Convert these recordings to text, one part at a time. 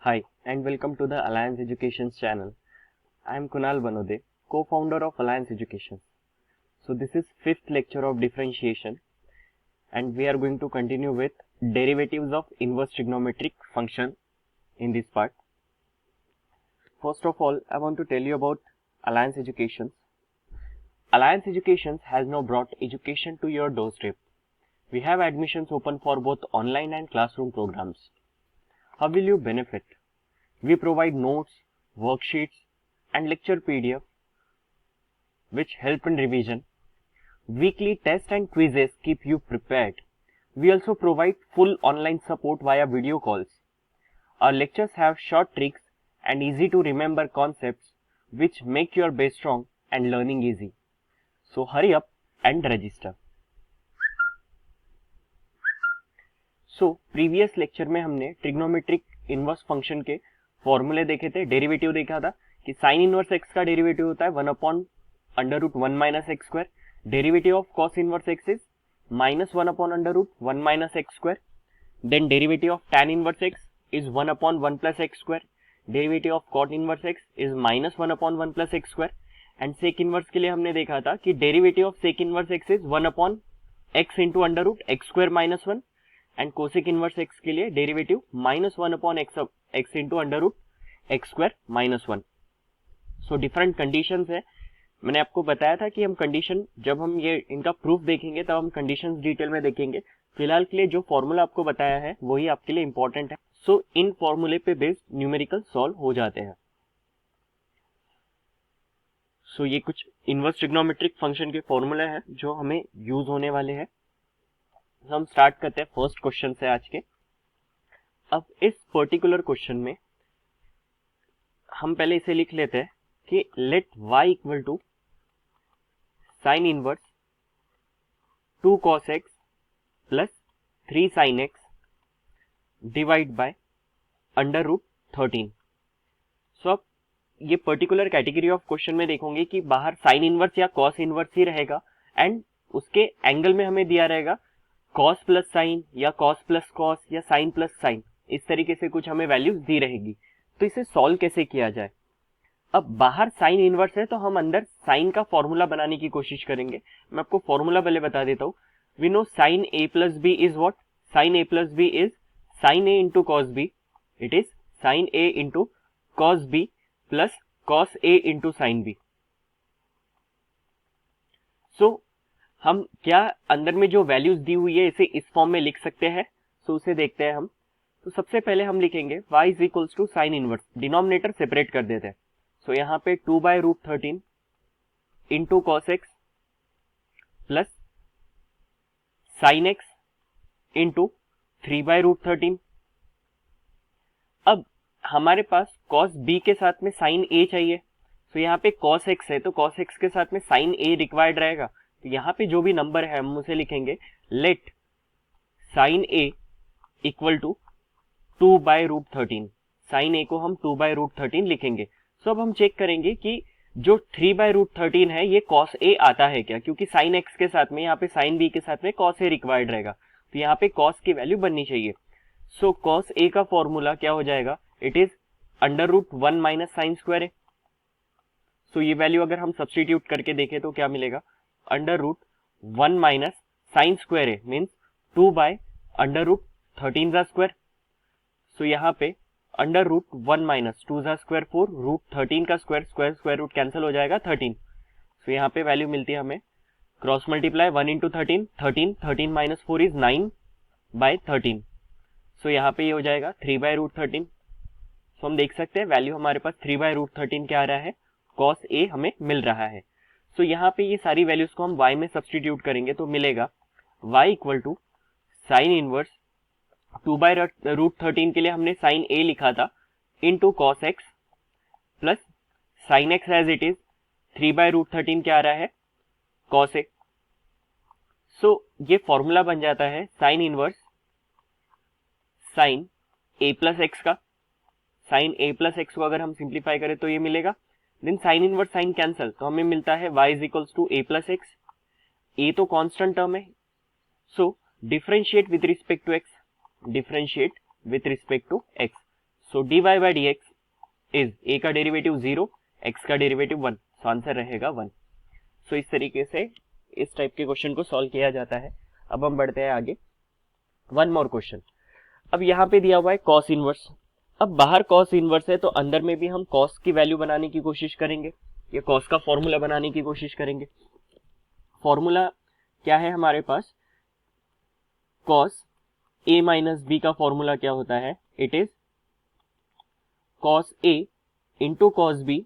Hi, and welcome to the Alliance Educations channel. I am Kunal Banode, co-founder of Alliance Educations. So this is fifth lecture of differentiation, and we are going to continue with derivatives of inverse trigonometric function in this part. First of all, I want to tell you about Alliance Educations. Alliance Educations has now brought education to your doorstep. We have admissions open for both online and classroom programs. How will you benefit? We provide notes, worksheets, and lecture PDF which help in revision. Weekly tests and quizzes keep you prepared. We also provide full online support via video calls. Our lectures have short tricks and easy to remember concepts which make your base strong and learning easy. So hurry up and register. So previous lecture में हमने trigonometric inverse function के फॉर्मूले देखे थे, derivative देखा था कि sine inverse x का डेरिवेटिव होता है 1 upon under root 1 minus x square. Derivative of cos inverse x is minus 1 upon under root 1 minus x square. Then derivative of tan inverse x is 1 upon 1 plus x square. Derivative of cot inverse x is minus 1 upon 1 plus x square. And sec inverse के लिए हमने देखा था कि derivative of sec inverse x is 1 upon x into under root x square minus 1. And cosec inverse x के लिए derivative minus 1 upon x into under root x square minus 1. So different conditions है. मैंने आपको बताया था कि हम condition जब हम ये इनका प्रूफ देखेंगे तब हम कंडीशंस डिटेल में देखेंगे. फिलहाल के लिए जो फॉर्मूला आपको बताया है वही आपके लिए इंपॉर्टेंट है. सो इन फॉर्मूले पे बेस्ड न्यूमेरिकल सॉल्व हो जाते हैं. सो ये कुछ इनवर्स ट्रिग्नोमेट्रिक फंक्शन के फॉर्मूले हैं जो हमें यूज होने वाले हैं. तो हम स्टार्ट करते हैं फर्स्ट क्वेश्चन से आज के. अब इस पर्टिकुलर क्वेश्चन में हम पहले इसे लिख लेते हैं कि let y equal to sine inverse 2 cos x plus 3 sin x divide by under root 13. So अब ये पर्टिकुलर कैटेगरी ऑफ क्वेश्चन में देखोगे कि बाहर साइन इनवर्स या कॉस इनवर्स ही रहेगा एंड उसके एंगल में हमें दिया रहेगा कॉस प्लस साइन या कॉस प्लस कॉस या साइन प्लस साइन. इस तरीके से कुछ हमें वैल्यूज दी रहेगी. तो इसे सॉल्व कैसे किया जाए. अब बाहर साइन इनवर्स है तो हम अंदर साइन का फॉर्मूला बनाने की कोशिश करेंगे. मैं आपको फॉर्मूला पहले बता देता हूँ. We know sine a plus b is what. Sine a plus b is sine a into cos b. It is sine a into cos b plus cos a into sine b. So हम क्या अंदर में जो values दी हुई है इसे इस form में लिख सकते हैं. सो उसे देखते हैं हम. तो सबसे पहले हम लिखेंगे y is equals to sine inverse. Denominator separate कर देते हैं. सो यहाँ पे 2 by root 13 into cos x plus sine x into 3 by root 13. अब हमारे पास कॉस बी के साथ में साइन ए चाहिए. सो यहाँ पे कॉस एक्स है तो कॉस एक्स के साथ में साइन ए रिक्वायर्ड रहेगा. तो यहाँ पे जो भी नंबर है हम उसे लिखेंगे let sine a equal to 2 by root 13. Sine a को हम 2 बाय रूट 13 लिखेंगे. सो अब हम चेक करेंगे कि जो 3 बाय रूट 13 है ये कॉस ए आता है क्या, क्योंकि साइन एक्स के साथ में यहाँ पे साइन बी के साथ में कॉस ए रिक्वायर्ड रहेगा. तो यहाँ पे कॉस की वैल्यू बननी चाहिए. सो कॉस ए का फॉर्मूला क्या हो जाएगा. It is under root 1 minus sine square a. So ये वैल्यू अगर हम सब्सटीट्यूट करके देखें तो क्या मिलेगा. Under root 1 minus sine square a means 2 by under root 13 का स्क्वायर. सो यहाँ पे अंडर रूट 1 माइनस 2 का स्क्वायर 4 रूट 13 का स्क्वायर स्क्वायर रूट कैंसिल हो जाएगा 13. सो यहाँ पे वैल्यू मिलती है हमें cross multiply 1 into 13 minus 4 is 9 by 13. So यहाँ पे ये हो जाएगा 3 बाय रूट 13. सो हम देख सकते हैं वैल्यू हमारे पास 3 बाय रूट 13 क्या आ रहा है, कॉस ए हमें मिल रहा है. सो यहाँ पे ये सारी वैल्यूज को हम y में सब्सटीट्यूट करेंगे तो मिलेगा y equal to sine inverse 2 by root 13 के लिए हमने साइन ए लिखा था into cos x plus sine x as it is 3 by root 13 क्या आ रहा है कॉस ए. सो ये फॉर्मूला बन जाता है sine inverse sine a plus x का. साइन ए प्लस एक्स को अगर हम सिंप्लीफाई करें तो ये मिलेगा. Then sine inverse sine cancel तो हमें मिलता है y is equals to a plus x. A तो कांस्टेंट टर्म है. So differentiate with respect to x. Differentiate with respect to x. So dy by d x is a का derivative 0, x का derivative 1, सो answer रहेगा 1। सो इस तरीके से इस type के क्वेश्चन को सॉल्व किया जाता है। अब हम बढ़ते हैं आगे, वन मोर क्वेश्चन। अब यहाँ पे दिया हुआ है कॉस इनवर्स। अब बाहर कॉस इनवर्स है तो अंदर में भी हम कॉस की वैल्यू बनाने की कोशिश करेंगे, या कॉस का फॉर्मूला बनाने की कोशिश करेंगे। फॉर्मूला क्या है हमारे पास, कॉस ए माइनस बी का फॉर्मूला क्या होता है, it is cos a into cos b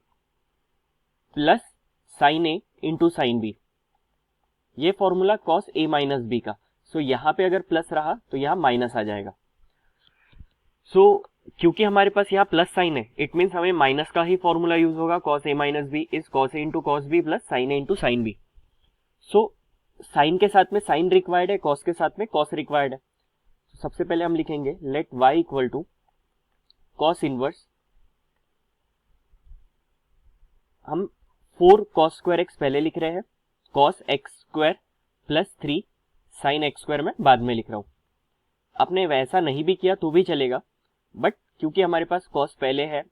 plus sine a into sine b. ये formula cos a minus b का। सो यहाँ पे अगर प्लस रहा तो यहाँ माइनस आ जाएगा। सो क्योंकि हमारे पास यहाँ प्लस साइन है, इट मीन्स हमें माइनस का ही फॉर्मूला यूज होगा। Cos a minus b is cos a into cos b plus sine a into sine b. So sine के साथ में साइन रिक्वायर्ड है, कॉस के साथ में कॉस रिक्वायर्ड है। सबसे पहले हम लिखेंगे let y equal to cos inverse, हम 4 कॉस स्क्वायर एक्स पहले लिख रहे हैं, cos x square plus 3 sine x square में बाद में लिख रहा हूं। आपने वैसा नहीं भी किया तो भी चलेगा, बट क्योंकि हमारे पास कॉस पहले है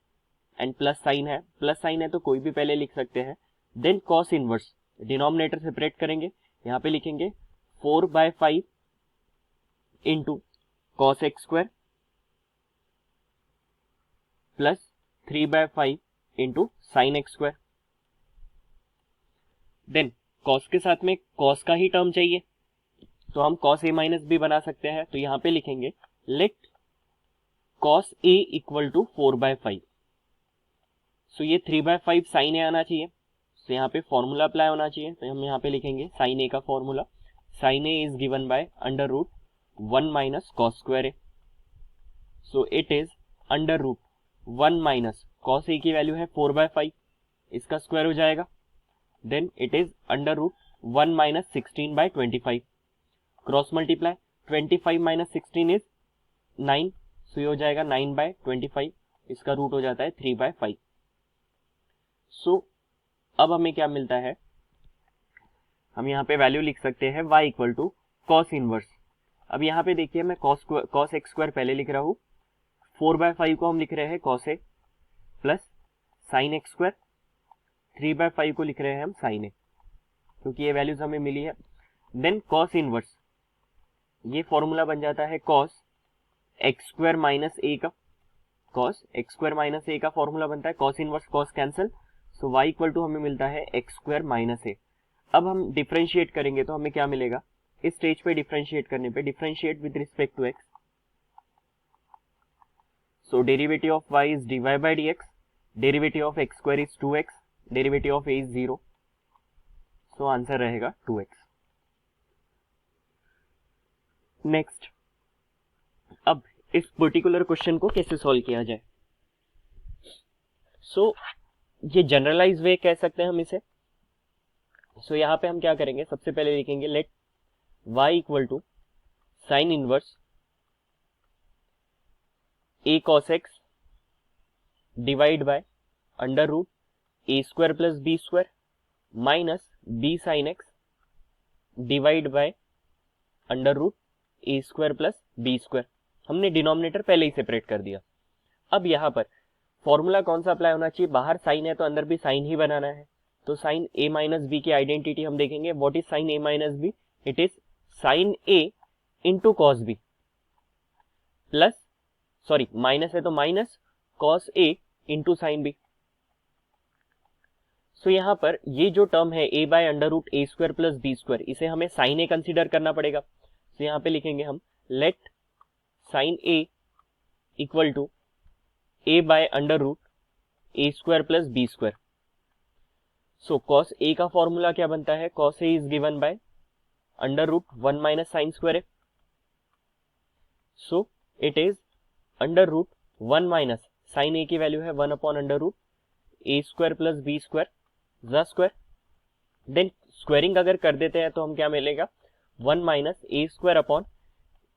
एंड प्लस साइन है तो कोई भी पहले लिख सकते हैं। Then cos inverse, denominator separate करेंगे, यहाँ पे लिखेंगे 4/5 into cos x square plus 3/5 into sine x square. Then cos के साथ में कॉस का ही टर्म चाहिए तो हम कॉस ए माइनस बी बना सकते हैं। तो यहाँ पे लिखेंगे let cos a equal to 4/5। So ये 3/5 साइन ए आना चाहिए, तो यहाँ पे फॉर्मूला अप्लाई होना चाहिए। तो हम यहाँ पे लिखेंगे साइन ए का formula, sine a is given by under root 1 minus cos square a. So it is under root 1 minus cos a की वैल्यू है 4/5, इसका स्क्वायर हो जाएगा। Then it is under root 1 minus 16/25, cross multiply 25 minus 16 is 9, so ये हो जाएगा 9/25, इसका root हो जाता है 3/5। सो अब हमें क्या मिलता है, हम यहाँ पे वैल्यू लिख सकते हैं y equal to cos inverse. अब यहाँ पे देखिए मैं कॉस एक्स स्क्वायर पहले लिख रहा हूँ, 4/5 को हम लिख रहे हैं cos A plus sine x square, 3/5 को लिख रहे हैं हम साइन ए, क्योंकि ये वैल्यूज हमें मिली है। देन कॉस इनवर्स, ये फॉर्मूला बन जाता है cos x square minus a का, cos x square minus a का फॉर्मूला बनता है, cos inverse cos cancel, so y equal to हमें मिलता है एक्स स्क्वायर माइनस ए। अब हम डिफरेंशिएट करेंगे तो हमें क्या मिलेगा, इस स्टेज पे डिफरेंशिएट करने पे, differentiate with respect to x, so derivative of y is dy by d x, derivative of x square is 2x, derivative of a is 0, so answer रहेगा 2x। नेक्स्ट, अब इस पर्टिकुलर क्वेश्चन को कैसे solve किया जाए। सो ये generalise वे कह सकते हैं हम इसे। सो यहाँ पे हम क्या करेंगे, सबसे पहले लिखेंगे let y equal to sine inverse a cos x divide by under root a square plus b square minus b sine x divide by under root a square plus b square. हमने denominator पहले ही separate कर दिया। अब यहाँ पर formula कौन सा अप्लाई होना चाहिए, बाहर साइन है तो अंदर भी साइन ही बनाना है। तो साइन a माइनस बी की आइडेंटिटी हम देखेंगे, what is sine a minus b, it is sine a into cos b plus, sorry minus है तो minus cos a into sine b. So यहाँ पर ये जो टर्म है a by under root a square plus b square, इसे हमें sign a consider करना पड़ेगा। तो यहाँ पे लिखेंगे हम let sine a equal to a by under root a square plus b square. So cos a का फॉर्मूला क्या बनता है, cos a is given by under root 1 minus sine square है, so it is under root 1 minus sine a की value है 1 upon under root a square plus b square the square. Then squaring अगर कर देते हैं तो हम क्या मिलेगा, 1 minus a square upon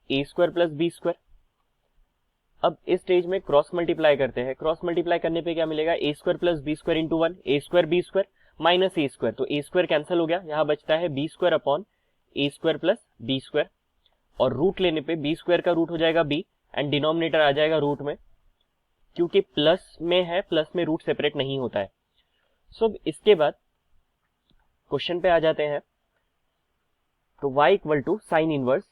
a square plus b square. अब इस स्टेज में क्रॉस मल्टीप्लाई करते हैं, क्रॉस मल्टीप्लाई करने पे क्या मिलेगा, a square plus b square into 1, a square b square minus a square, तो a स्क्वायर कैंसिल हो गया, यहाँ बचता है b square upon a square plus b square, और रूट लेने पे b स्क्वायर का रूट हो जाएगा b एंड डिनोमिनेटर आ जाएगा रूट में, क्योंकि प्लस में है, प्लस में रूट सेपरेट नहीं होता है। सो इसके बाद क्वेश्चन पे आ जाते हैं। तो y equal to sine inverse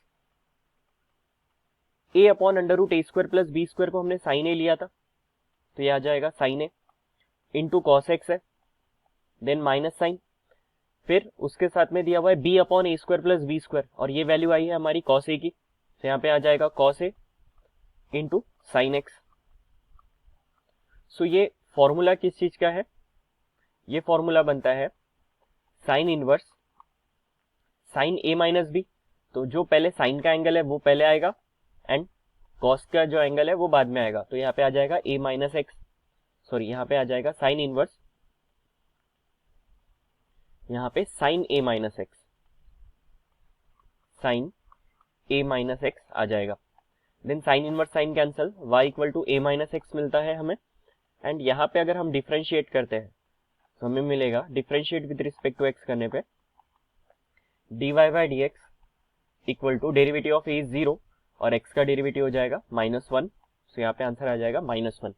a upon under root a square plus b square को हमने साइन ए लिया था, तो ये आ जाएगा sign a into cos x है, देन माइनस साइन, फिर उसके साथ में दिया हुआ है b अपॉन ए स्क्वायर प्लस बी स्क्वायर, और ये वैल्यू आई है हमारी कॉस ए की, तो यहाँ पे आ जाएगा cos a into sine x. सो ये फॉर्मूला किस चीज का है? ये फॉर्मूला बनता है sine inverse sine a minus B, तो जो पहले साइन का एंगल है वो पहले आएगा एंड कॉस का जो एंगल है वो बाद में आएगा, तो यहाँ पे आ जाएगा ए माइनस एक्स, सॉरी यहाँ पे आ जाएगा साइन इनवर्स, यहाँ पे sine a minus x, sine a minus x आ जाएगा। Then sine inverse sine cancel, y equal to a minus x मिलता है हमें, एंड यहाँ पे अगर हम डिफरेंशिएट करते हैं तो हमें मिलेगा differentiate with respect to x करने पे dy by d x equal to derivative of a is 0 और x का डेरिवेटिव हो जाएगा -1, सो यहाँ पे आंसर आ जाएगा -1।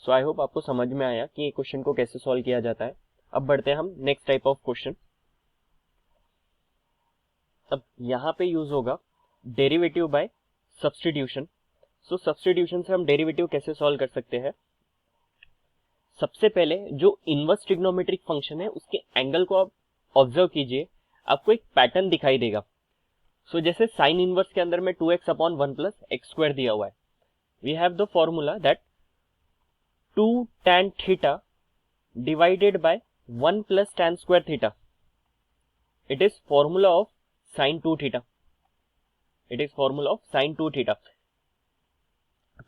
सो आई होप आपको समझ में आया कि ये क्वेश्चन को कैसे सॉल्व किया जाता है। अब बढ़ते हैं हम नेक्स्ट टाइप ऑफ क्वेश्चन। अब यहाँ पे यूज होगा डेरिवेटिव बाय सब्स्टिट्यूशन। सो सब्स्टिट्यूशन से हम डेरिवेटिव कैसे सॉल्व कर सकते हैं? सबसे पहले जो इनवर्स ट्रिग्नोमेट्रिक फंक्शन है उसके एंगल को आप ऑब्जर्व कीजिए, आपको एक पैटर्न दिखाई देगा। सो जैसे साइन इनवर्स के अंदर में 2x upon 1 plus x square दिया हुआ है, we have the formula that 2 tan theta divided by 1 plus tan square theta, it is formula of sine 2 theta, it is formula of sine 2 theta,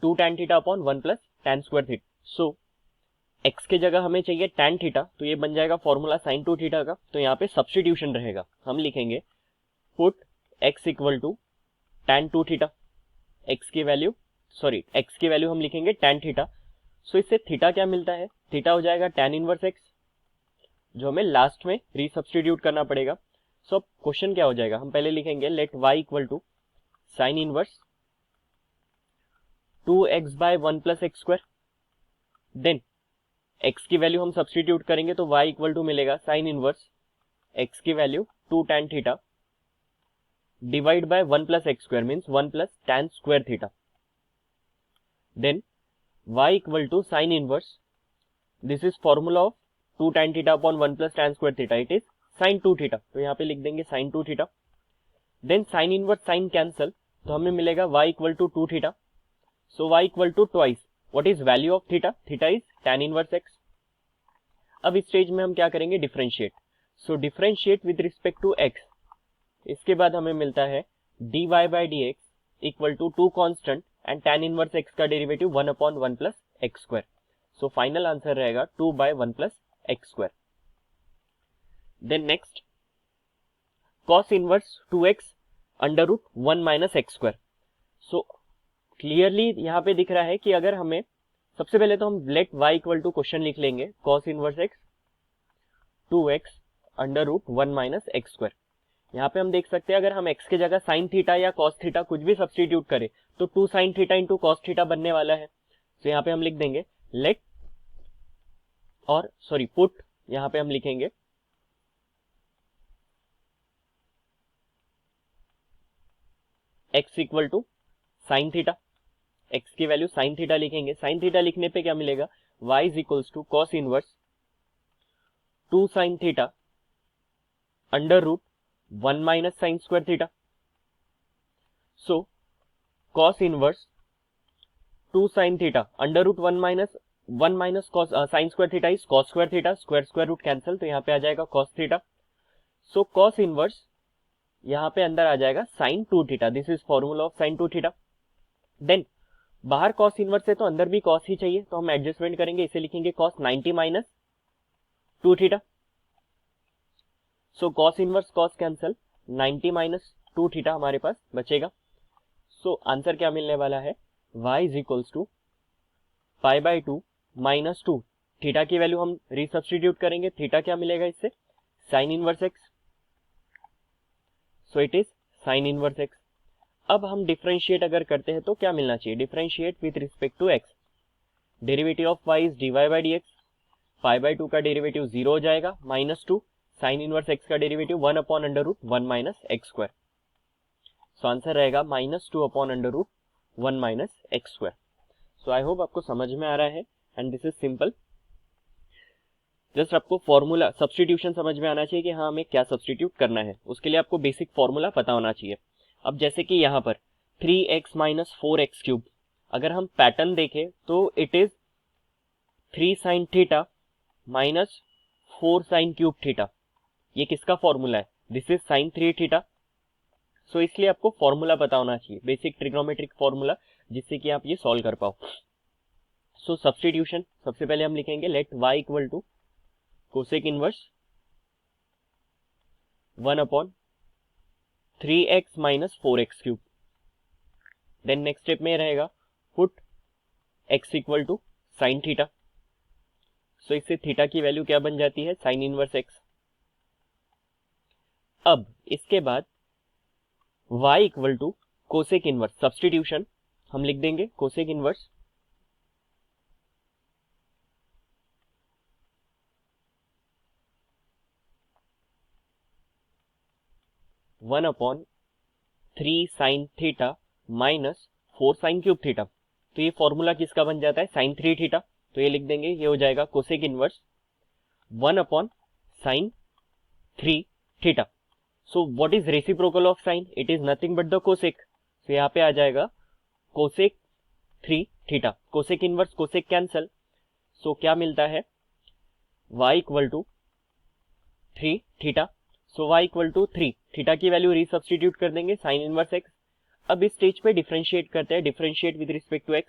2 tan theta upon 1 plus tan square theta. So x के जगह हमें चाहिए tan theta, तो ये बन जाएगा formula sine 2 theta का, तो यहाँ पे सब्स्टिट्यूशन रहेगा, हम लिखेंगे put x equal to tan 2 theta, x की वैल्यू हम लिखेंगे tan थीटा। सो इससे थीटा क्या मिलता है? थीटा हो जाएगा tan इनवर्स x, जो हमें लास्ट में रीसब्स्टिट्यूट करना पड़ेगा। सो अब क्वेश्चन क्या हो जाएगा? हम पहले लिखेंगे let y equal to sine inverse 2x by 1 plus x square, then x की वैल्यू हम सब्स्टिट्यूट करेंगे तो y इक्वल टू मिलेगा साइन इनवर्स x की value 2 tan theta divide by 1 plus x square means 1 plus tan square theta, then y equal to sine inverse, this is formula of 2 tan theta upon 1 plus tan square theta, it is sign 2 theta, तो यहाँ पे लिख देंगे sine 2 theta. Then sine inverse sine cancel, तो हमें मिलेगा y equal to 2 theta, so y equal to twice what is value of theta? Theta is tan inverse x। अब इस स्टेज में हम क्या करेंगे? Differentiate. So differentiate with respect to x, इसके बाद हमें मिलता है dy by d x equal to 2 constant and tan inverse x का derivative 1 upon 1 plus x square, so final answer रहेगा 2 by 1 plus x square. Then next cos inverse 2x under root 1 minus x square. So clearly यहाँ पे दिख रहा है कि अगर हमें, सबसे पहले तो हम let y equal to question लिख लेंगे cos inverse x 2x under root 1 minus x square. यहाँ पे हम देख सकते हैं अगर हम x के जगह साइन थीटा या cos थीटा कुछ भी सब्स्टिट्यूट करें तो 2 sine theta into cos theta बनने वाला है। तो यहाँ पे हम लिख देंगे लेट पुट, यहाँ पे हम लिखेंगे x equal to sine theta, x की वैल्यू साइन थीटा लिखेंगे, साइन थीटा लिखने पे क्या मिलेगा? y is equals to cos inverse 2 sine theta under root 1 minus sine square theta. So cos inverse 2 sine theta under root 1 minus cos sine square theta is cos square theta, square root cancel, तो यहाँ पे आ जाएगा cos theta. So cos inverse यहाँ पे अंदर आ जाएगा sine 2 theta, this is formula of sine 2 theta. Then बाहर कॉस इनवर्स है तो अंदर भी कॉस ही चाहिए, तो हम एडजस्टमेंट करेंगे, इसे लिखेंगे cos 90 minus 2 theta. So cos inverse cos cancel, 90 minus 2 theta हमारे पास बचेगा। सो आंसर क्या मिलने वाला है? y is equals to pi by 2 minus 2, theta की वैल्यू हम रीसब्स्टिट्यूट करेंगे, थीटा क्या मिलेगा इससे? Sine inverse x, so it is sine inverse x। अब हम डिफरेंशिएट अगर करते हैं तो क्या मिलना चाहिए? Differentiate with respect to x, derivative of y is dy by d x, pi by 2 का डेरिवेटिव 0 हो जाएगा, -2 साइन इनवर्स x का derivative 1 upon under root 1 minus x square. So answer रहेगा -2 upon under root 1 minus x square. So I hope आपको समझ में आ रहा है and this is simple. Just आपको फॉर्मूला सब्सटीट्यूशन समझ में आना चाहिए कि हाँ हमें क्या सब्सटीट्यूट करना है, उसके लिए आपको बेसिक फॉर्मूला पता होना चाहिए। अब जैसे कि यहाँ पर 3x माइनस 4x क्यूब, अगर हम पैटर्न देखें तो it is 3 sine theta minus 4 sine cube theta. ये किसका फॉर्मूला है? This is sine 3 theta. So इसलिए आपको फॉर्मूला पता होना चाहिए, बेसिक ट्रिग्नोमेट्रिक फॉर्मूला, जिससे कि आप ये सॉल्व कर पाओ। सो सब्सटीट्यूशन सबसे पहले हम लिखेंगे let y equal to cosec inverse 1 upon 3x minus 4x cube. Then next step में रहेगा put x equal to sine theta. So इससे थीटा की वैल्यू क्या बन जाती है? Sine inverse x। अब इसके बाद y equal to cosec inverse, substitution हम लिख देंगे cosec inverse 1 upon 3 sine theta minus 4 sine cube theta. तो ये फॉर्मूला किसका बन जाता है? Sign 3 theta. तो ये लिख देंगे, ये हो जाएगा cosec inverse 1 upon sine 3 theta. So what is reciprocal of sine? It is nothing but the cosec. So यहाँ पे आ जाएगा cosec 3 theta. Cosec inverse cosec cancel, so क्या मिलता है? y equal to 3 theta. So y equal to 3 theta की value resubstitute कर देंगे साइन इनवर्स x। अब इस स्टेज पे डिफरेंशिएट करते हैं, differentiate with respect to x।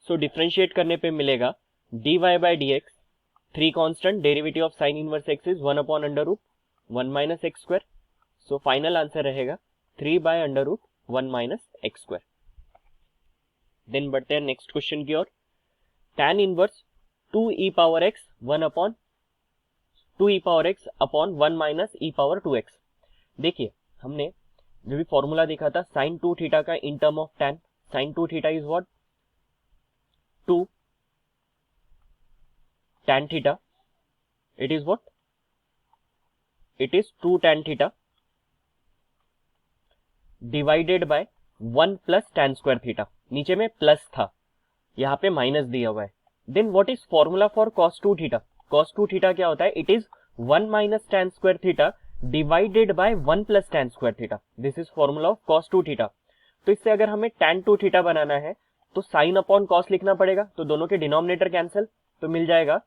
So differentiate करने पे मिलेगा dy by d x, 3 constant, derivative of sine inverse x is 1 upon under root 1 minus x square. So final answer रहेगा 3 by under root 1 minus x square. Then बढ़ते हैं next question की ओर। tan inverse 2 e power x 1 upon 2 e power x upon 1 minus e power 2x। देखिए हमने जो भी formula देखा था साइन 2 थीटा का in term of tan, sine 2 theta is what? 2 tan theta, it is what? It is 2 tan theta divided by 1 plus tan square theta. नीचे में plus था, यहाँ पे माइनस दिया हुआ है। Then what is formula for cos 2 theta? cos 2 theta क्या होता है? It is 1 minus tan square theta divided by 1 plus tan square theta. This is formula of cos 2 theta. तो इससे अगर हमें tan 2 थीटा बनाना है तो साइन अपॉन cos लिखना पड़ेगा, तो दोनों के डिनोमिनेटर कैंसिल, तो मिल जाएगा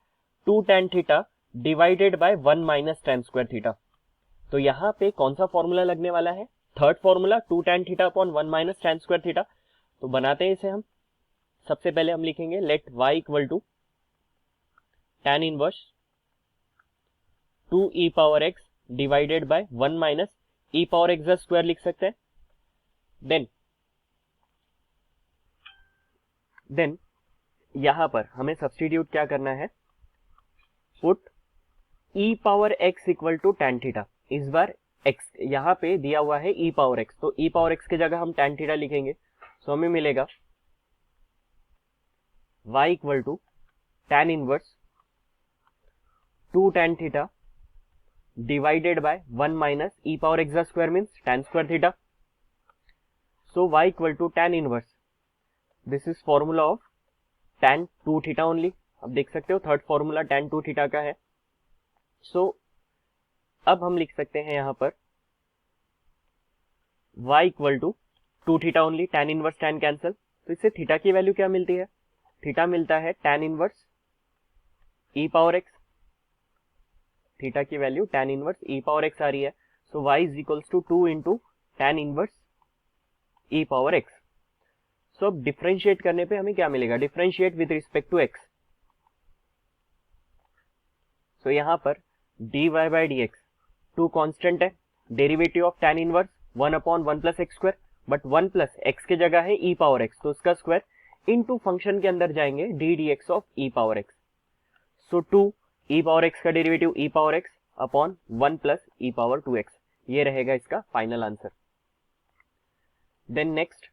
2 tan theta divided by 1 minus tan square theta. तो यहाँ पे कौन सा फॉर्मूला लगने वाला है? Third formula 2 tan theta upon 1 minus tan square theta. तो बनाते हैं इसे हम। सबसे पहले हम लिखेंगे let y equal to tan inverse 2 e power x divided by 1 minus e power x square लिख सकते हैं। देन यहां पर हमें सब्स्टिट्यूट क्या करना है? Put e power x equal to tan theta. इस बार x यहाँ पे दिया हुआ है e पावर x, तो e पावर x की जगह हम tan थीटा लिखेंगे। सो हमें मिलेगा y equal to tan inverse 2 tan theta divided by 1 minus e power x square means tan square theta. So y equal to tan inverse, this is formula of tan 2 theta only. अब देख सकते हो third formula tan 2 theta का है। सो अब हम लिख सकते हैं यहाँ पर y equal to 2 theta only, tan inverse tan cancel. तो इससे थीटा की वैल्यू क्या मिलती है? थीटा मिलता है tan inverse e power x। Theta की value tan inverse e power x आ रही है। So y is equals to 2 into tan inverse e power x। So अब डिफरेंशिएट करने पे हमें क्या मिलेगा? Differentiate with respect to x। So यहाँ पर dy by d x 2 constant है, derivative of tan inverse 1 upon 1 plus x square, but 1 plus x की जगह है e पावर x, तो उसका स्क्वायर इनटू फंक्शन के अंदर जाएंगे D d x of e power x। So 2 e power x का derivative e power x upon 1 plus e power 2x, ये रहेगा इसका फाइनल आंसर। देन नेक्स्ट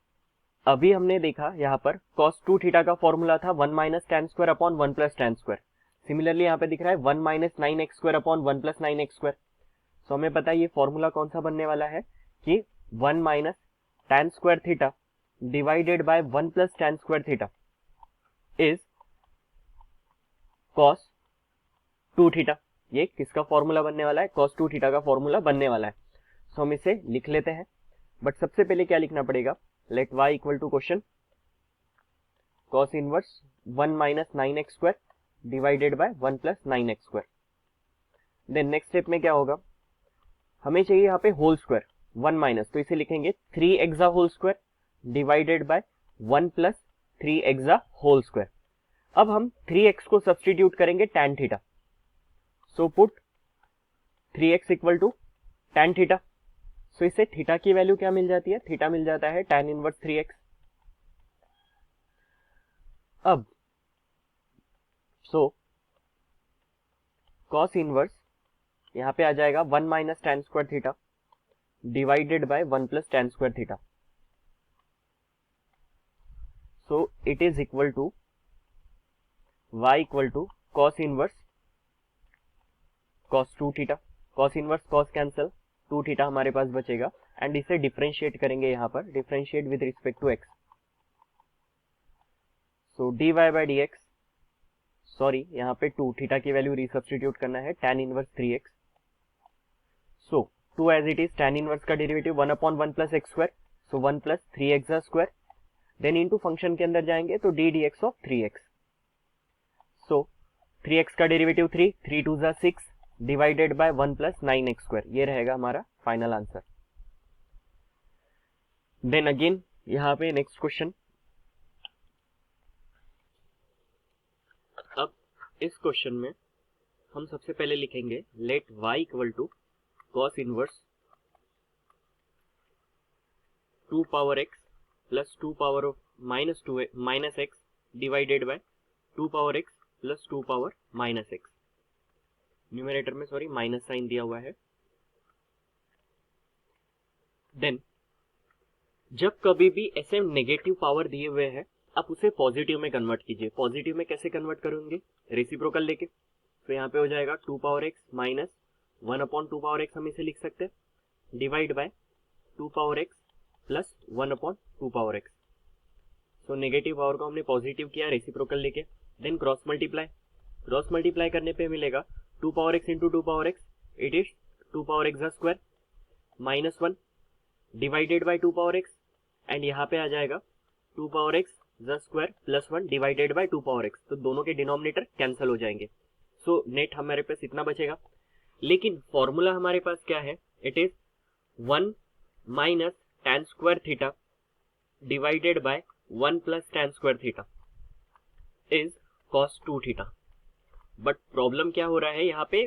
अभी हमने देखा यहाँ पर cos 2 थीटा का फॉर्मूला था 1 minus tan square upon 1 plus tan square. Similarly यहाँ पे दिख रहा है 1 minus 9x square upon 1 plus 9x square. So हमें पता है ये फॉर्मूला कौन सा बनने वाला है कि 1 minus tan square theta divided by 1 plus tan square theta is cos 2 theta. ये किसका फॉर्मूला बनने वाला है? cos 2 थीटा का फॉर्मूला बनने वाला है। सो हम इसे लिख लेते हैं, बट सबसे पहले क्या लिखना पड़ेगा? Let y equal to question cos inverse 1 minus 9x square divided by 1 plus 9x square. Then next step में क्या होगा? हमें चाहिए यहाँ पे होल स्क्वायर 1 माइनस, तो इसे लिखेंगे 3 whole square divided by 1 plus 3 whole square. अब हम 3x को सब्सटीट्यूट करेंगे tan theta, so put 3x equal to tan theta. So इससे थीटा की वैल्यू क्या मिल जाती है? थीटा मिल जाता है tan इनवर्स 3x। अब सो cos इनवर्स यहाँ पे आ जाएगा 1 minus tan square theta divided by 1 plus tan square theta. So it is equal to y equal to cos inverse cos 2 theta. cos inverse cos cancel, 2 theta हमारे पास बचेगा and इसे differentiate करेंगे यहाँ पर, differentiate with respect to x। So dy by dx, sorry यहाँ पे 2 theta की वैल्यू रिसब्स्टिट्यूट करना है, tan inverse 3x। So 2 as it is, tan inverse का derivative 1 upon 1 plus x square, so 1 plus 3x square. Then into function के अंदर जाएंगे तो d dx of 3x। So 3x का डेरिवेटिव 3, 3 2 जा 6 divided by 1 plus 9x square. ये रहेगा हमारा फाइनल आंसर। देन अगेन यहाँ पे नेक्स्ट क्वेश्चन। अब इस क्वेश्चन में हम सबसे पहले लिखेंगे let y equal to cos inverse 2 power x plus 2 power of minus x divided by 2 power x plus 2 power minus x। Numerator में सॉरी माइनस साइन दिया हुआ है। देन जब कभी भी ऐसे नेगेटिव पावर दिए हुए हैं आप उसे पॉजिटिव में कन्वर्ट कीजिए। पॉजिटिव में कैसे कन्वर्ट करेंगे? रेसिप्रोकल लेके। तो यहाँ पे हो जाएगा 2 power x minus 1 upon 2 power x, हम इसे लिख सकते हैं divide by 2 power x plus 1 upon 2 power x। So negative power को हमने पॉजिटिव किया रेसिप्रोकल लेके। देन क्रॉस मल्टीप्लाई करने पे मिलेगा 2 power x into 2 power x, it is 2 power x square minus 1 divided by 2 power x, and यहाँ पे आ जाएगा 2 power x square plus 1 divided by 2 power x। तो दोनों के डिनोमिनेटर कैंसिल हो जाएंगे। सो नेट हमारे पास इतना बचेगा। लेकिन फॉर्मूला हमारे पास क्या है? It is 1 minus tan square theta divided by 1 plus tan square theta is cos 2 theta. But problem क्या हो रहा है? यहाँ पे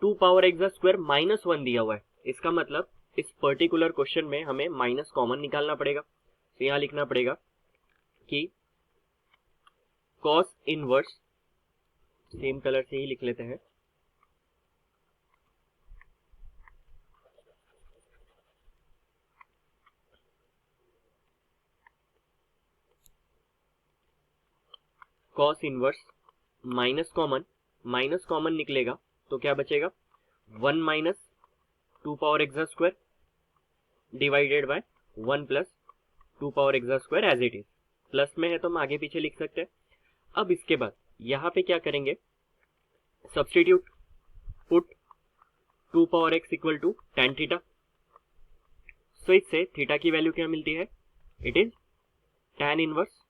2 पावर x स्क्वायर माइनस 1 दिया हुआ है। इसका मतलब इस पर्टिकुलर क्वेश्चन में हमें माइनस कॉमन निकालना पड़ेगा। तो यहाँ लिखना पड़ेगा कि cos इनवर्स, सेम कलर से ही लिख लेते हैं, cos इनवर्स माइनस कॉमन निकलेगा तो क्या बचेगा? 1 minus 2 power x square divided by 1 plus 2 power x square as it is. Plus में है तो हम आगे पीछे लिख सकते हैं। अब इसके बाद यहाँ पे क्या करेंगे? Substitute, put 2 power x equal to tan theta. So इससे थीटा की वैल्यू क्या मिलती है? It is tan inverse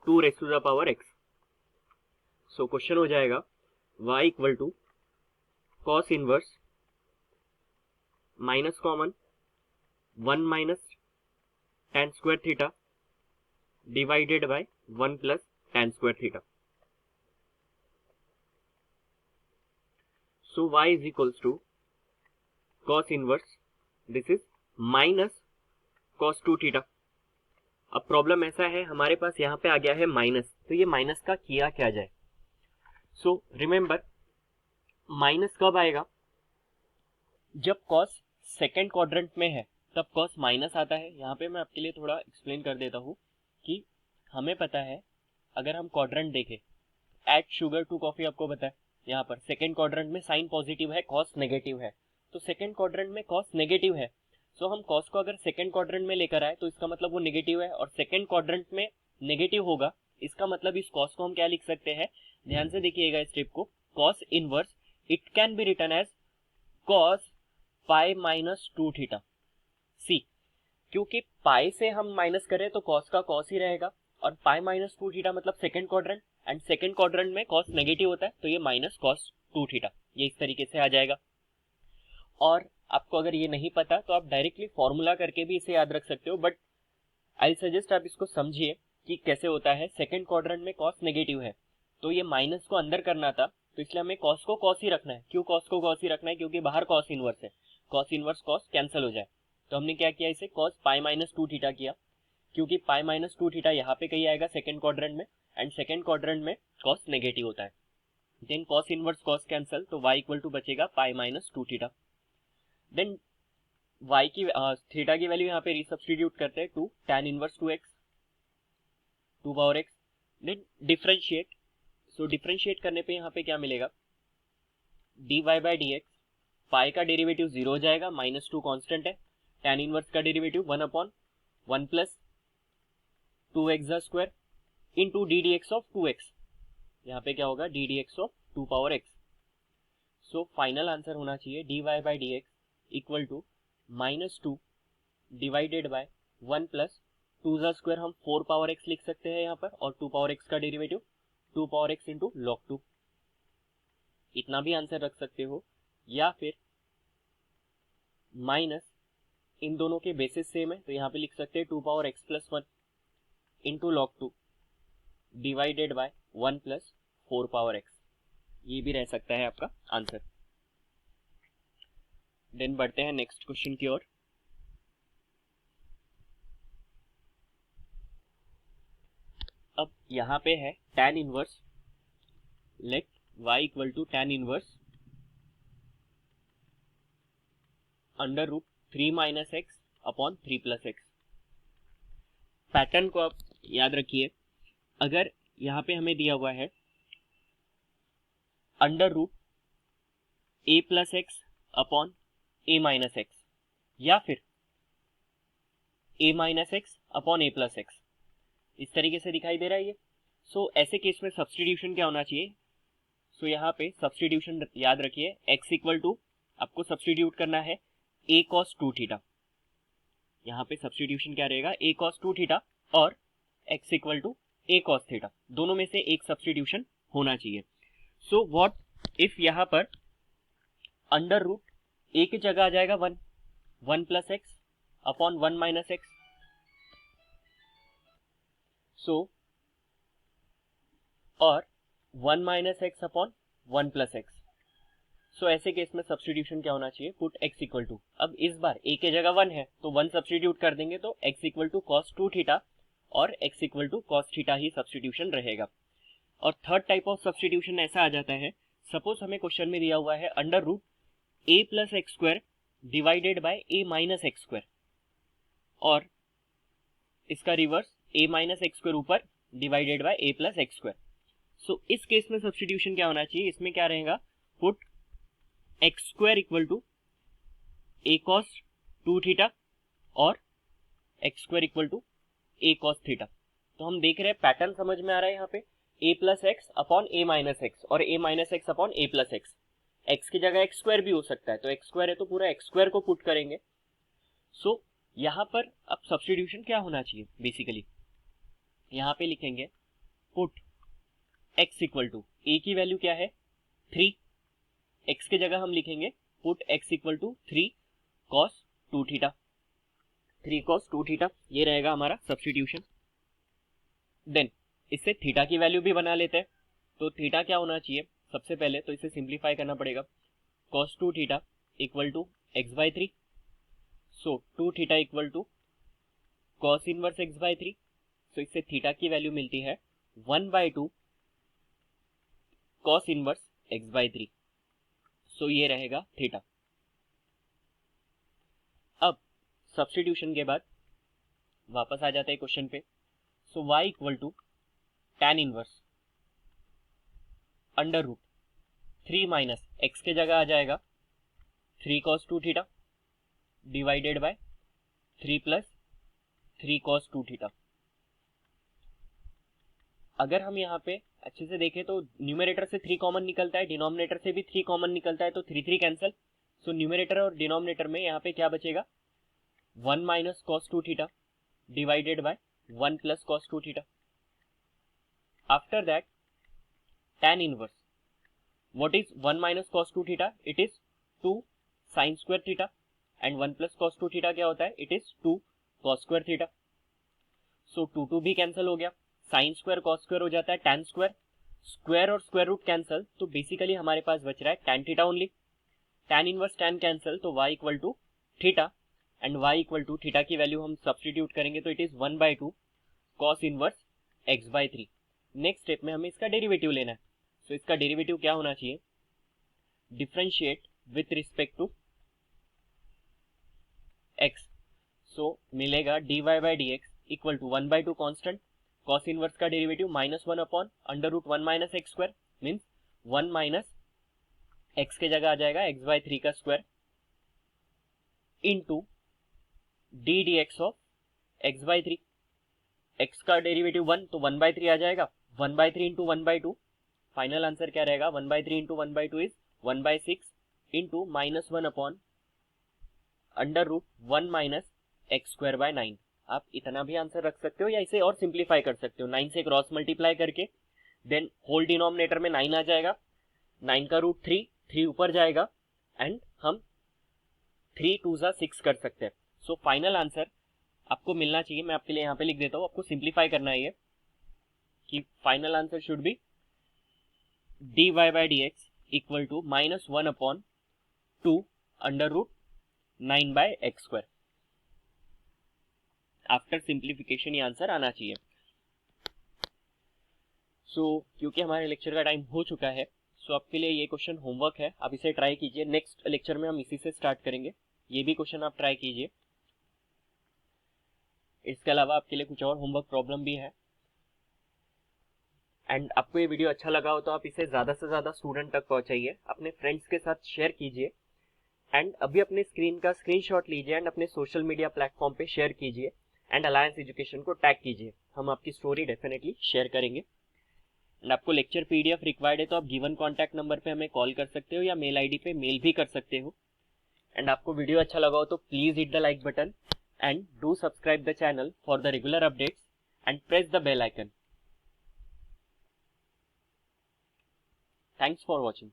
2 raise to the power x। So question हो जाएगा y equal to cos inverse minus common 1 minus tan square theta divided by 1 plus tan square theta. So y is equals to cos inverse, this is minus cos 2 theta. अब problem ऐसा है हमारे पास यहाँ पे आ गया है माइनस, तो ये माइनस का किया क्या जाए? सो रिमेंबर माइनस कब आएगा? जब cos सेकेंड क्वाड्रेंट में है, तब कॉस माइनस आता है। यहाँ पे मैं आपके लिए थोड़ा एक्सप्लेन कर देता हूँ कि हमें पता है, अगर हम क्वाड्रेंट देखें, ऐड शुगर टू कॉफी आपको पता है, यहाँ पर सेकेंड क्वाड्रेंट में साइन पॉजिटिव है, कॉस नेगेटिव है, तो सेकेंड क्वाड्रेंट में कॉस नेगेटिव है। सो हम कॉस को अगर सेकेंड क्वाड्रेंट में लेकर आए तो इसका मतलब वो नेगेटिव है, और सेकेंड क्वाड्रेंट में नेगेटिव होगा, इसका मतलब इस कॉस को हम क्या लिख सकते हैं, ध्यान से देखिएगा इस स्टेप को, cos inverse it can be written as cos pi minus 2 theta. See, क्योंकि पाई से हम माइनस करें तो कॉस का कॉस ही रहेगा, और पाई माइनस 2 थीटा मतलब second quadrant, and second quadrant में कॉस नेगेटिव होता है, तो ये माइनस कॉस 2 थीटा, ये इस तरीके से आ जाएगा। और आपको अगर ये नहीं पता तो आप डायरेक्टली फॉर्मूला करके भी इसे याद रख सकते हो, बट आई सजेस्ट आप इसको समझिए कि कैसे होता है। सेकेंड क्वाड्रेंट में कॉस नेगेटिव है, तो ये माइनस को अंदर करना था, तो इसलिए हमें कॉस को कॉस ही रखना है। क्यों कॉस को कॉस ही रखना है? क्योंकि बाहर कॉस इनवर्स है, कॉस इनवर्स कॉस कैंसिल हो जाए। तो हमने क्या किया, इसे कॉस पाई माइनस 2 थीटा किया, क्योंकि पाई माइनस 2 थीटा यहाँ पे कहीं आएगा सेकेंड क्वाड्रेंट में, एंड सेकेंड क्वाड्रेंट में कॉस नेगेटिव होता है। Then cos inverse cos cancel, तो y इक्वल टू बचेगा pi minus 2 theta. Then y की थीटा की वैल्यू यहाँ पे रिसब्स्टिट्यूट करते हैं, 2 tan inverse 2x 2 power x। Then differentiate, so differentiate करने पे यहाँ पे क्या मिलेगा, dy by d x, pi का डेरिवेटिव 0 हो जाएगा, -2 कांस्टेंट है, tan इनवर्स का derivative 1 upon 1 plus 2x square into d d x of 2x, यहाँ पे क्या होगा, d d x of 2 power x। So final answer होना चाहिए dy by d x equal to -2 divided by 1 plus 2 square, हम 4 power x लिख सकते हैं यहाँ पर, और 2 पावर x का derivative 2 power x into log 2, इतना भी आंसर रख सकते हो, या फिर माइनस, इन दोनों के बेसिस सेम है तो यहाँ पे लिख सकते हैं 2 power x plus 1 into log 2 divided by 1 plus 4 power x, ये भी रह सकता है आपका आंसर। देन बढ़ते हैं नेक्स्ट क्वेश्चन की ओर। अब यहाँ पे है tan inverse, let y equal to tan inverse under root 3 minus x upon 3 plus x. Pattern को आप याद रखिए, अगर यहाँ पे हमें दिया हुआ है under root a plus x upon a minus x, या फिर a minus x upon a plus x, इस तरीके से दिखाई दे रहा है ये। सो ऐसे केस में सब्सटीट्यूशन क्या होना चाहिए, सो यहाँ पे सब्सटीट्यूशन याद रखिए, x इक्वल टू आपको सब्सटीट्यूट करना है a cos 2 थीटा, यहाँ पे सब्सटीट्यूशन क्या रहेगा, a cos 2 थीटा और x equal to a cos theta, दोनों में से एक सब्सटीट्यूशन होना चाहिए। सो व्हाट इफ यहाँ पर अंडर रूट a की जगह आ जाएगा 1 plus x upon 1 minus x, so और 1 minus x upon 1 plus x. So ऐसे केस में सब्सटीट्यूशन क्या होना चाहिए, पुट x इक्वल टू, अब इस बार a के जगह 1 है तो 1 सब्सटीट्यूट कर देंगे, तो x equal to cos 2 theta और x equal to cos theta ही सब्सटीट्यूशन रहेगा। और थर्ड टाइप ऑफ सब्सटीट्यूशन ऐसा आ जाता है, सपोज हमें क्वेश्चन में दिया हुआ है under root a plus x square divided by a minus x square, और इसका reverse a minus x square ऊपर divided by a plus x square. So इस केस में सब्सटीट्यूशन क्या होना चाहिए, इसमें क्या रहेगा, put x square equal to a cos 2 theta और x square equal to a cos theta. तो हम देख रहे हैं पैटर्न समझ में आ रहा है यहाँ पे, ए प्लस एक्स अपॉन ए माइनस एक्स और ए माइनस एक्स अपॉन ए प्लस एक्स, एक्स की जगह एक्स स्क्वायर भी हो सकता है, तो एक्स स्क्वायर है तो पूरा एक्स स्क्वायर को पुट करेंगे। सो यहाँ पर अब सब्सटीट्यूशन क्या होना चाहिए, बेसिकली यहाँ पे लिखेंगे पुट एक्स इक्वल टू, ए की वैल्यू क्या है 3, x के जगह हम लिखेंगे put x equal to 3 cos 2 theta, 3 cos 2 theta, ये रहेगा हमारा सब्सटीट्यूशन। देन इससे थीटा की वैल्यू भी बना लेते हैं, तो थीटा क्या होना चाहिए, सबसे पहले तो इसे सिंप्लीफाई करना पड़ेगा, cos 2 theta equal to x by 3, so 2 theta equal to cos inverse x by 3, so इससे थीटा की वैल्यू मिलती है 1/2 cos inverse x by 3, so ये रहेगा थीटा। अब सब्स्टिट्यूशन के बाद वापस आ जाते हैं क्वेश्चन पे। So y equal to tan inverse under root 3 minus x के जगह आ जाएगा 3 cos 2 theta divided by 3 plus 3 cos 2 theta. अगर हम यहाँ पे अच्छे से देखें तो न्यूमरेटर से 3 कॉमन निकलता है, डिनोमिनेटर से भी 3 कॉमन निकलता है, तो 3 3 कैंसिल। सो न्यूमरेटर और डिनोमिनेटर में यहाँ पे क्या बचेगा 1 minus cos 2 theta divided by 1 plus cos 2 theta. After that tan inverse what is 1 minus cos 2 theta, it is 2 sin square theta and 1 plus cos 2 theta क्या होता है, it is 2 cos square theta. So 2 2 भी cancel हो गया, sine square cos square हो जाता है tan square, square और स्क्वायर रूट कैंसिल, तो बेसिकली हमारे पास बच रहा है tan theta only. tan inverse tan cancel, तो y equal to theta and y equal to theta की वैल्यू हम सब्स्टिट्यूट करेंगे तो it is 1/2 cos inverse x/3। Next step में हमें इसका डेरिवेटिव लेना है। सो इसका डेरिवेटिव क्या होना चाहिए, differentiate with respect to x। So मिलेगा dy/dx इक्वल टू 1/2 कांस्टेंट, cos इनवर्स का derivative -1 upon under root 1 minus x square, means 1 minus x के जगह आ जाएगा x/3 का square into d d x of x/3। x का डेरिवेटिव 1 तो 1/3 आ जाएगा, 1/3 इंटू 1/2, फाइनल आंसर क्या रहेगा 1/3 into 1/2 is 1/6 into -1 upon under root 1 minus x square by 9। आप इतना भी आंसर रख सकते हो या इसे और सिंप्लीफाई कर सकते हो, 9 से क्रॉस मल्टीप्लाई करके देन होल डिनोमिनेटर में 9 आ जाएगा, 9 का रूट 3 ऊपर जाएगा एंड हम 3 2 6 कर सकते हैं। सो फाइनल आंसर आपको मिलना चाहिए, मैं आपके लिए यहाँ पे लिख देता हूँ, आपको सिंप्लीफाई करना है ये कि final answer should be dy/dx equal to -1 upon 2 under root 9/x square. After simplification ये आंसर आना चाहिए। सो क्योंकि हमारे लेक्चर का टाइम हो चुका है, सो आपके लिए ये क्वेश्चन होमवर्क है, आप इसे ट्राई कीजिए। नेक्स्ट लेक्चर में हम इसी से स्टार्ट करेंगे, ये भी क्वेश्चन आप ट्राई कीजिए। इसके अलावा आपके लिए कुछ और होमवर्क प्रॉब्लम भी है। एंड आपको ये वीडियो अच्छा लगा हो तो आप इसे ज़्यादा से ज़्यादा स्टूडेंट तक पहुंचाइए, अपने फ्रेंड्स के साथ शेयर कीजिए एंड अभी अपने स्क्रीन का स्क्रीनशॉट लीजिए एंड अपने सोशल मीडिया प्लेटफॉर्म पे शेयर कीजिए एंड अलायंस एजुकेशन को टैग कीजिए, हम आपकी स्टोरी डेफिनेटली शेयर करेंगे। एंड आपको लेक्चर पीडीएफ रिक्वायर्ड है तो आप गिवन कॉन्टैक्ट नंबर पे हमें कॉल कर सकते हो या मेल आईडी पे मेल भी कर सकते हो। एंड आपको वीडियो अच्छा लगा हो तो please hit the like button and do subscribe the channel for the regular updates and press the bell icon. Thanks for watching.